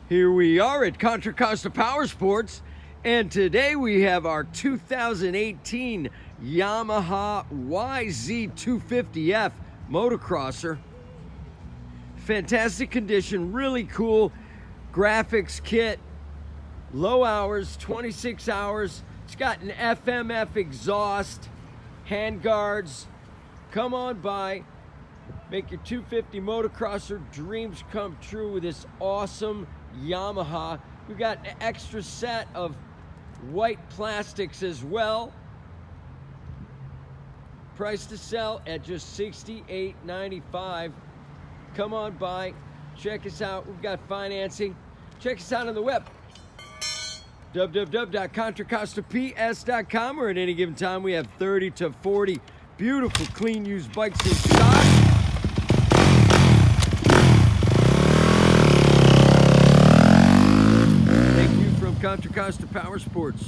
Here we are at Contra Costa Powersports, and today we have our 2018 Yamaha YZ250F motocrosser. Fantastic condition, really cool graphics kit, low hours, 26 hours. It's got an FMF exhaust, hand guards. Come on by, make your 250 motocrosser dreams come true with this awesome Yamaha. We've got an extra set of white plastics as well. Price to sell at just $68.95. Come on by, check us out. We've got financing. Check us out on the web, www.contracostaps.com, or at any given time we have 30 to 40 beautiful clean used bikes in stock. Contra Costa Powersports.